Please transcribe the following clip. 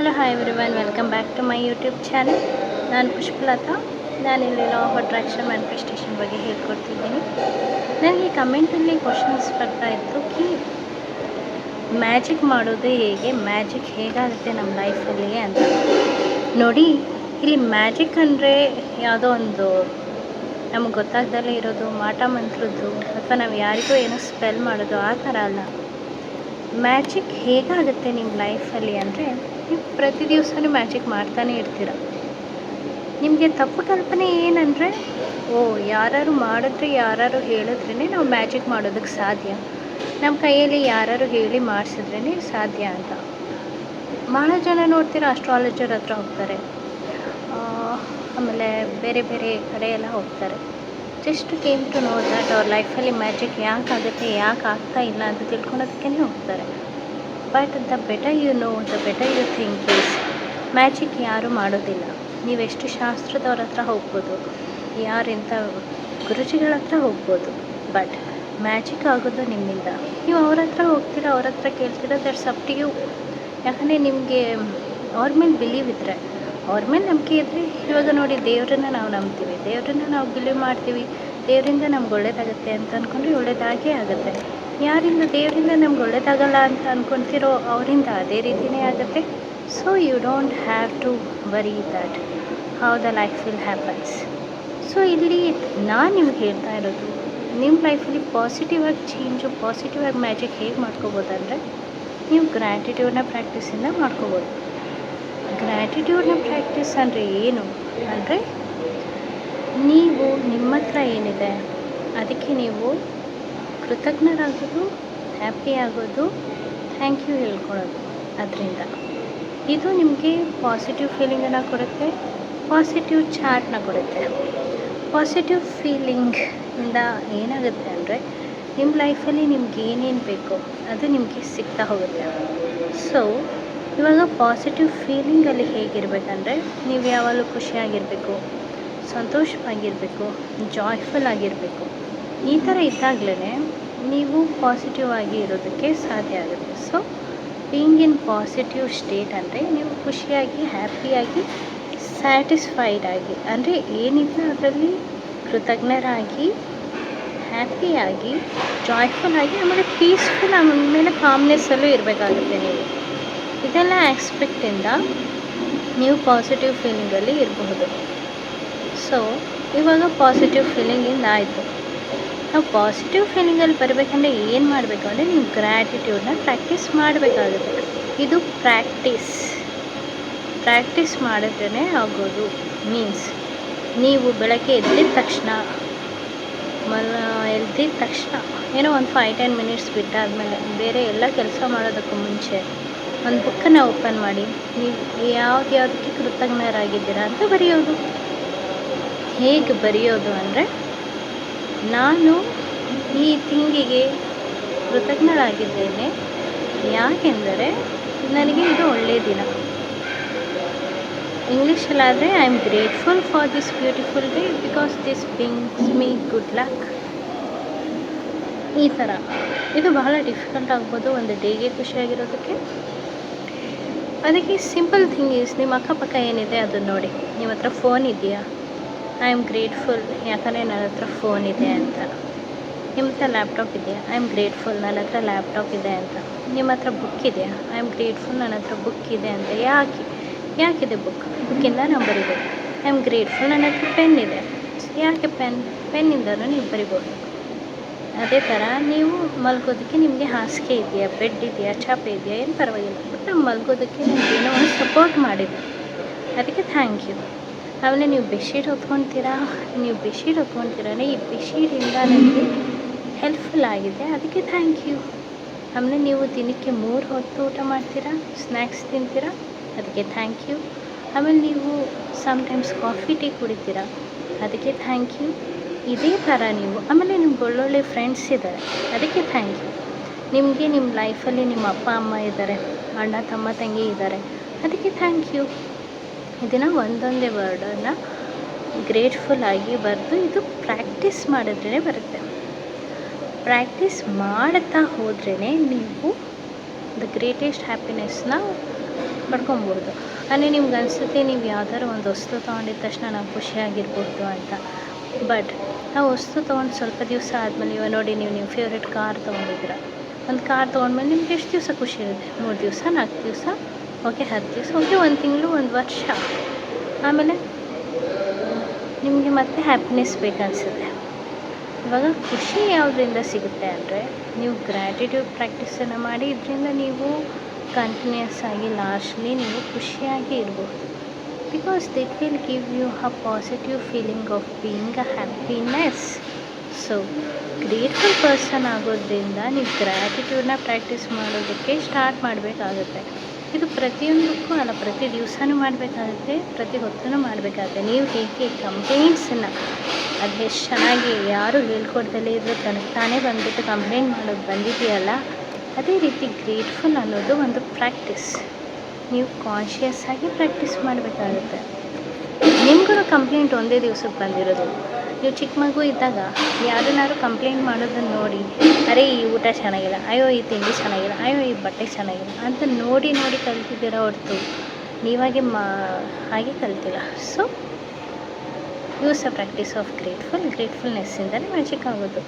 Hello hi everyone, welcome back to my YouTube channel. ನಾನು ಪುಷ್ಪಲತಾ. ನಾನಿಲ್ಲಿ law of attraction manifestation ಬಗ್ಗೆ ಹೇಳ್ಕೊಡ್ತಿದ್ದೀನಿ. ನನಗೆ ಕಮೆಂಟಲ್ಲಿ ಕ್ವಶನ್ಸ್ ಬರ್ತಾ ಇತ್ತು ಕಿ ಮ್ಯಾಜಿಕ್ ಮಾಡೋದು ಹೇಗೆ, ಮ್ಯಾಜಿಕ್ ಹೇಗಾಗುತ್ತೆ ನಮ್ಮ ಲೈಫಲ್ಲಿ ಅಂತ. ನೋಡಿ, ಇಲ್ಲಿ ಮ್ಯಾಜಿಕ್ ಅಂದರೆ ಯಾವುದೋ ಒಂದು ನಮಗೆ ಗೊತ್ತಾಗ್ದಲೇ ಇರೋದು, ಮಾಟ ಮಂತ್ರದ್ದು, ಅಥವಾ ನಾವು ಯಾರಿಗೂ ಏನೋ ಸ್ಪೆಲ್ ಮಾಡೋದು ಆ ಥರ ಅಲ್ಲ. ಮ್ಯಾಜಿಕ್ ಹೇಗಾಗುತ್ತೆ ನಿಮ್ಮ ಲೈಫಲ್ಲಿ ಅಂದರೆ, ನೀವು ಪ್ರತಿ ದಿವಸನೂ ಮ್ಯಾಜಿಕ್ ಮಾಡ್ತಾನೆ ಇರ್ತೀರ. ನಿಮಗೆ ತಪ್ಪು ಕಲ್ಪನೆ ಏನಂದರೆ, ಯಾರು ಮಾಡಿದ್ರೆ, ಯಾರು ಹೇಳಿದ್ರೇ ನಾವು ಮ್ಯಾಜಿಕ್ ಮಾಡೋದಕ್ಕೆ ಸಾಧ್ಯ, ನಮ್ಮ ಕೈಯಲ್ಲಿ ಯಾರು ಹೇಳಿ ಮಾಡಿಸಿದ್ರೇ ಸಾಧ್ಯ ಅಂತ. ಭಾಳ ಜನ ನೋಡ್ತೀರ, ಅಸ್ಟ್ರಾಲಜರ್ ಹತ್ರ ಹೋಗ್ತಾರೆ, ಆಮೇಲೆ ಬೇರೆ ಬೇರೆ ಕಡೆ ಎಲ್ಲ ಹೋಗ್ತಾರೆ. Just came to know that ಅವ್ರ ಲೈಫಲ್ಲಿ ಮ್ಯಾಜಿಕ್ ಯಾಕಾಗುತ್ತೆ, ಯಾಕೆ ಆಗ್ತಾ ಇಲ್ಲ ಅಂತ ತಿಳ್ಕೊಳೋದಕ್ಕೇ ಹೋಗ್ತಾರೆ. But the better you know, the better you think is, magic ಯಾರೂ ಮಾಡೋದಿಲ್ಲ. ನೀವೆಷ್ಟು ಶಾಸ್ತ್ರದವ್ರ ಹತ್ರ ಹೋಗ್ಬೋದು, ಯಾರಿಂಥ ಗುರುಜಿಗಳ ಹತ್ರ ಹೋಗ್ಬೋದು, ಬಟ್ ಮ್ಯಾಜಿಕ್ ಆಗೋದು ನಿಮ್ಮಿಂದ. ನೀವು ಅವ್ರ ಹತ್ರ ಹೋಗ್ತೀರಾ, ಅವ್ರ ಹತ್ರ ಕೇಳ್ತೀರಾ, ದಟ್ಸ್ ಅಪ್ ಟು ಯು. ಯಾಕಂದರೆ ನಿಮಗೆ ಅವ್ರ ಮೇಲೆ ಬಿಲೀವ್ ಇದ್ದರೆ, ಅವ್ರ ಮೇಲೆ ನಂಬಿಕೆ ಇದ್ದರೆ, ಇವಾಗ ನೋಡಿ, ದೇವರನ್ನ ನಾವು ನಂಬ್ತೀವಿ, ದೇವರನ್ನ ನಾವು ಬಿಲೀವ್ ಮಾಡ್ತೀವಿ, ದೇವರಿಂದ ನಮ್ಗೆ ಒಳ್ಳೇದಾಗುತ್ತೆ ಅಂತ ಅಂದ್ಕೊಂಡ್ರೆ ಒಳ್ಳೇದಾಗೇ ಆಗುತ್ತೆ. ಯಾರಿಂದ ದೇವರಿಂದ ನಮ್ಗೆ ಒಳ್ಳೇದಾಗಲ್ಲ ಅಂತ ಅಂದ್ಕೊಳ್ತಿರೋ ಅವರಿಂದ ಅದೇ ರೀತಿಯೇ ಆಗುತ್ತೆ. So you don't have to worry that how the life will happens. So ಇಲ್ಲಿ ನಾನು ನಿಮ್ಗೆ ಹೇಳ್ತಾ ಇರೋದು, ನಿಮ್ಮ ಲೈಫಲ್ಲಿ ಪಾಸಿಟಿವ್ ಆಗಿ ಚೇಂಜು, ಪಾಸಿಟಿವ್ ಆಗಿ ಮ್ಯಾಜಿಕ್ ಹೇಗೆ ಮಾಡ್ಕೋಬೋದಂದರೆ, ನೀವು ಗ್ರ್ಯಾಟಿಟ್ಯೂಡ್ನ ಪ್ರಾಕ್ಟೀಸಿಂದ ಮಾಡ್ಕೋಬೋದು. ಗ್ರ್ಯಾಟಿಟ್ಯೂಡ್ನ ಪ್ರಾಕ್ಟೀಸ್ ಅಂದರೆ ಏನು ಅಂದರೆ, ನೀವು ನಿಮ್ಮ ಹತ್ರ ಏನಿದೆ ಅದಕ್ಕೆ ನೀವು ಕೃತಜ್ಞರಾಗೋದು, ಹ್ಯಾಪಿ ಆಗೋದು, ಥ್ಯಾಂಕ್ ಯು ಹೇಳ್ಕೊಳ್ಳೋದು. ಅದರಿಂದ ಇದು ನಿಮಗೆ ಪಾಸಿಟಿವ್ ಫೀಲಿಂಗನ್ನು ಕೊಡುತ್ತೆ, ಪಾಸಿಟಿವ್ ಚಾರ್ಟ್ನ ಕೊಡುತ್ತೆ. ಪಾಸಿಟಿವ್ ಫೀಲಿಂಗಿಂದ ಏನಾಗುತ್ತೆ ಅಂದರೆ, ನಿಮ್ಮ ಲೈಫಲ್ಲಿ ನಿಮ್ಗೆ ಏನೇನು ಬೇಕೋ ಅದು ನಿಮಗೆ ಸಿಗ್ತಾ ಹೋಗುತ್ತೆ. ಸೊ ಇವಾಗ ಪಾಸಿಟಿವ್ ಫೀಲಿಂಗಲ್ಲಿ ಹೇಗಿರಬೇಕಂದ್ರೆ, ನೀವು ಯಾವಾಗಲೂ ಖುಷಿಯಾಗಿರಬೇಕು, ಸಂತೋಷವಾಗಿರಬೇಕು, ಜಾಯ್ಫುಲ್ ಆಗಿರಬೇಕು. ಈ ಥರ ಇದ್ದಾಗಲೇ ನೀವು ಪಾಸಿಟಿವ್ ಆಗಿ ಇರೋದಕ್ಕೆ ಸಾಧ್ಯ ಆಗುತ್ತೆ. So being in positive state ಅಂದರೆ, ನೀವು ಖುಷಿಯಾಗಿ, ಹ್ಯಾಪಿಯಾಗಿ, ಸ್ಯಾಟಿಸ್ಫೈಡ್ ಆಗಿ, ಅಂದರೆ ಏನಿದೆ ಅದರಲ್ಲಿ ಕೃತಜ್ಞರಾಗಿ, ಹ್ಯಾಪಿಯಾಗಿ, ಜಾಯ್ಫುಲ್ ಆಗಿ, ಆಮೇಲೆ ಪೀಸ್ಫುಲ್, ಆಮೇಲೆ ಕಾಮ್ನೆಸ್ಸಲ್ಲೂ ಇರಬೇಕಾಗುತ್ತೆ. ನೀವು ಇದೆಲ್ಲ ಆಸ್ಪೆಕ್ಟಿಂದ ನೀವು ಪಾಸಿಟಿವ್ ಫೀಲಿಂಗಲ್ಲಿ ಇರಬಹುದು. ಸೊ ಇವಾಗ ಪಾಸಿಟಿವ್ ಫೀಲಿಂಗಿಂದ ಆಯಿತು. ನಾವು ಪಾಸಿಟಿವ್ ಫೀಲಿಂಗಲ್ಲಿ ಬರಬೇಕಂದ್ರೆ ಏನು ಮಾಡಬೇಕು ಅಂದರೆ, ನೀವು ಗ್ರ್ಯಾಟಿಟ್ಯೂಡ್ನ ಪ್ರಾಕ್ಟೀಸ್ ಮಾಡಬೇಕಾಗುತ್ತೆ. ಇದು ಪ್ರಾಕ್ಟೀಸ್ ಮಾಡಿದ್ರೇ ಆಗೋದು. ಮೀನ್ಸ್ ನೀವು ಬೆಳಗ್ಗೆ ಎದ್ದಿದ ತಕ್ಷಣ ಏನೋ ಒಂದು 5-10 ಮಿನಿಟ್ಸ್ ಬಿಟ್ಟಾದಮೇಲೆ, ಬೇರೆ ಎಲ್ಲ ಕೆಲಸ ಮಾಡೋದಕ್ಕೂ ಮುಂಚೆ ಒಂದು ಬುಕ್ಕನ್ನು ಓಪನ್ ಮಾಡಿ, ನೀವು ಯಾವುದಕ್ಕೆ ಕೃತಜ್ಞರಾಗಿದ್ದೀರಾ ಅಂತ ಬರೆಯೋದು. ಹೇಗೆ ಬರೆಯೋದು ಅಂದರೆ, ನಾನು ಈ ತಿಂಗಳಿಗೆ ಕೃತಜ್ಞಳಾಗಿದ್ದೇನೆ, ಯಾಕೆಂದರೆ ನನಗೆ ಇದು ಒಳ್ಳೆಯ ದಿನ. ಇಂಗ್ಲೀಷಲ್ಲಾದರೆ I am grateful for this beautiful day because this brings me good luck. ಈ ಥರ ಇದು ಬಹಳ ಡಿಫಿಕಲ್ಟ್ ಆಗ್ಬೋದು ಒಂದು ಡೇಗೆ ಖುಷಿಯಾಗಿರೋದಕ್ಕೆ. ಅದಕ್ಕೆ ಸಿಂಪಲ್ ಥಿಂಗ್ ಈಸ್, ನಿಮ್ಮ ಅಕ್ಕಪಕ್ಕ ಏನಿದೆ ಅದನ್ನು ನೋಡಿ. ನಿಮ್ಮ ಹತ್ರ ಫೋನ್ ಇದೆಯಾ, ಐ ಆಮ್ ಗ್ರೇಟ್ಫುಲ್ ಯಾಕಂದರೆ ನನ್ನ ಹತ್ರ ಫೋನ್ ಇದೆ ಅಂತ. ನಿಮ್ಮ ಹತ್ರ ಲ್ಯಾಪ್ಟಾಪ್ ಇದೆಯಾ, ಐ ಆಮ್ ಗ್ರೇಟ್ಫುಲ್ ನನ್ನ ಹತ್ರ ಲ್ಯಾಪ್ಟಾಪ್ ಇದೆ ಅಂತ. ನಿಮ್ಮ ಹತ್ರ ಬುಕ್ ಇದೆಯಾ, ಐ ಆಮ್ ಗ್ರೇಟ್ಫುಲ್ ನನ್ನ ಹತ್ರ ಬುಕ್ ಇದೆ ಅಂತ. ಯಾಕಿದೆ ಬುಕ್ಕಿಂದ ನಾವು ಬರಿಬೋದು. ಐ ಆಮ್ ಗ್ರೇಟ್ಫುಲ್ ನನ್ನ ಹತ್ರ ಪೆನ್ ಇದೆ, ಯಾಕೆ ಪೆನ್ನಿಂದನೂ ನೀವು ಬರಿಬೋದು. ಅದೇ ಥರ ನೀವು ಮಲ್ಗೋದಕ್ಕೆ ನಿಮಗೆ ಹಾಸಿಗೆ ಇದೆಯಾ, ಬೆಡ್ ಇದೆಯಾ, ಚಾಪೆ ಇದೆಯಾ, ಏನು ಪರವಾಗಿಲ್ಲ, ಬಟ್ ನಾವು ಮಲ್ಗೋದಕ್ಕೆ ನಿಮ್ಗೆ ಏನೋ ಒಂದು ಸಪೋರ್ಟ್ ಮಾಡಿದೆ, ಅದಕ್ಕೆ ಥ್ಯಾಂಕ್ ಯು. ಆಮೇಲೆ ನೀವು ಬೆಡ್ಶೀಟ್ ಹೊತ್ಕೊತೀರಾ, ಈ ಬೆಡ್ಶೀಟಿಂದ ನನಗೆ ಹೆಲ್ಪ್ಫುಲ್ ಆಗಿದೆ, ಅದಕ್ಕೆ ಥ್ಯಾಂಕ್ ಯು. ಆಮೇಲೆ ನೀವು ದಿನಕ್ಕೆ 3 ಹೊತ್ತು ಊಟ ಮಾಡ್ತೀರಾ, ಸ್ನ್ಯಾಕ್ಸ್ ತಿಂತೀರಾ, ಅದಕ್ಕೆ ಥ್ಯಾಂಕ್ ಯು. ಆಮೇಲೆ ನೀವು ಸಮ್ಟೈಮ್ಸ್ ಕಾಫಿ ಟೀ ಕುಡಿತೀರಾ, ಅದಕ್ಕೆ ಥ್ಯಾಂಕ್ ಯು. ಇದೇ ಥರ ನೀವು, ಆಮೇಲೆ ನಿಮ್ಗೆ ಒಳ್ಳೊಳ್ಳೆ ಫ್ರೆಂಡ್ಸ್ ಇದ್ದಾರೆ, ಅದಕ್ಕೆ ಥ್ಯಾಂಕ್ ಯು. ನಿಮಗೆ ನಿಮ್ಮ ಲೈಫಲ್ಲಿ ನಿಮ್ಮ ಅಪ್ಪ ಅಮ್ಮ ಇದ್ದಾರೆ, ಅಣ್ಣ ತಮ್ಮ ತಂಗಿ ಇದ್ದಾರೆ, ಅದಕ್ಕೆ ಥ್ಯಾಂಕ್ ಯು. ಇದನ್ನು ಒಂದೊಂದೇ ವರ್ಡನ್ನು ಗ್ರೇಟ್ಫುಲ್ ಆಗಿ ಬರೆದು, ಇದು ಪ್ರಾಕ್ಟೀಸ್ ಮಾಡಿದ್ರೇ ಬರುತ್ತೆ. ಪ್ರಾಕ್ಟೀಸ್ ಮಾಡುತ್ತಾ ಹೋದ್ರೇ ನೀವು ದ ಗ್ರೇಟೆಸ್ಟ್ ಹ್ಯಾಪಿನೆಸ್ನ ಪಡ್ಕೊಬೋದು. ಅಂದರೆ ನಿಮ್ಗೆ ಅನಿಸುತ್ತೆ ನೀವು ಯಾವ್ದಾದ್ರು ಒಂದು ವಸ್ತು ತೊಗೊಂಡಿದ ತಕ್ಷಣ ನಾವು ಖುಷಿಯಾಗಿರ್ಬೋದು ಅಂತ. ಬಟ್ ಆ ವಸ್ತು ತೊಗೊಂಡು ಸ್ವಲ್ಪ ದಿವಸ ಆದಮೇಲೆ ಇವಾಗ ನೋಡಿ ನೀವು ಫೇವ್ರೆಟ್ ಕಾರ್ ತೊಗೊಂಡಿದ್ದೀರ. ಒಂದು ಕಾರ್ ತೊಗೊಂಡ್ಮೇಲೆ ನಿಮ್ಗೆ ಎಷ್ಟು ದಿವಸ ಖುಷಿ ಇರುತ್ತೆ? 3 ದಿವಸ, 4 ದಿವಸ, ಓಕೆ 10 ದಿವಸ, ಓಕೆ 1 ತಿಂಗಳು, 1 ವರ್ಷ. ಆಮೇಲೆ ನಿಮಗೆ ಮತ್ತೆ ಹ್ಯಾಪಿನೆಸ್ ಬೇಕನ್ಸುತ್ತೆ. ಇವಾಗ ಖುಷಿ ಯಾವುದರಿಂದ ಸಿಗುತ್ತೆ ಅಂದರೆ ನೀವು ಗ್ರ್ಯಾಟಿಟ್ಯೂಡ್ ಪ್ರಾಕ್ಟೀಸನ್ನು ಮಾಡಿ ಇದರಿಂದ ನೀವು ಕಂಟಿನ್ಯೂಸ್ ಆಗಿ ಲಾಸ್ಟ್ಲಿ ನೀವು ಖುಷಿಯಾಗಿ ಇರ್ಬೋದು. Because it will give you a positive feeling of being a happiness. So grateful person ಆಗೋದ್ರಿಂದ ನೀವು ಗ್ರ್ಯಾಟಿಟ್ಯೂಡನ್ನ ಪ್ರಾಕ್ಟೀಸ್ ಮಾಡೋದಕ್ಕೆ ಸ್ಟಾರ್ಟ್ ಮಾಡಬೇಕಾಗುತ್ತೆ. ಇದು ಪ್ರತಿಯೊಂದಕ್ಕೂ ಅಲ್ಲ, ಪ್ರತಿ ದಿವಸನೂ ಮಾಡಬೇಕಾಗುತ್ತೆ, ಪ್ರತಿ ಹೊತ್ತೂ ಮಾಡಬೇಕಾಗುತ್ತೆ. ನೀವು ಹೇಗೆ ಕಂಪ್ಲೇಂಟ್ಸನ್ನು ಅದು ಎಷ್ಟು ಚೆನ್ನಾಗಿ ಯಾರು ಹೇಳ್ಕೊಡ್ದಲೇ ಇದ್ದರೂ ತನಗೆ ತಾನೇ ಬಂದುಬಿಟ್ಟು ಕಂಪ್ಲೇಂಟ್ ಮಾಡೋದು ಬಂದಿದೆಯಲ್ಲ, ಅದೇ ರೀತಿ ಗ್ರೇಟ್ಫುಲ್ ಅನ್ನೋದು ಒಂದು ಪ್ರಾಕ್ಟೀಸ್. ನೀವು ಕಾನ್ಷಿಯಸ್ ಆಗಿ ಪ್ರಾಕ್ಟೀಸ್ ಮಾಡಬೇಕಾಗುತ್ತೆ. ನಿಮಗೂ ಕಂಪ್ಲೇಂಟ್ ಒಂದೇ ದಿವ್ಸಕ್ಕೆ ಬಂದಿರೋದು. ನೀವು ಚಿಕ್ಕ ಮಗು ಇದ್ದಾಗ ಯಾರನ್ನಾರು ಕಂಪ್ಲೇಂಟ್ ಮಾಡೋದನ್ನು ನೋಡಿ, ಅರೆ ಈ ಊಟ ಚೆನ್ನಾಗಿಲ್ಲ, ಅಯ್ಯೋ ಈ ತಿಂಡಿ ಚೆನ್ನಾಗಿಲ್ಲ, ಅಯ್ಯೋ ಈ ಬಟ್ಟೆ ಚೆನ್ನಾಗಿಲ್ಲ ಅಂತ ನೋಡಿ ಕಲ್ತಿದ್ದೀರ ಹೊರತು ನೀವಾಗೆ ಹಾಗೆ ಕಲ್ತಿಲ್ಲ. So use a practice of ಗ್ರೇಟ್ಫುಲ್ನೆಸ್ಸಿಂದಲೇ ಮ್ಯಾಜಿಕ್ ಆಗೋದು.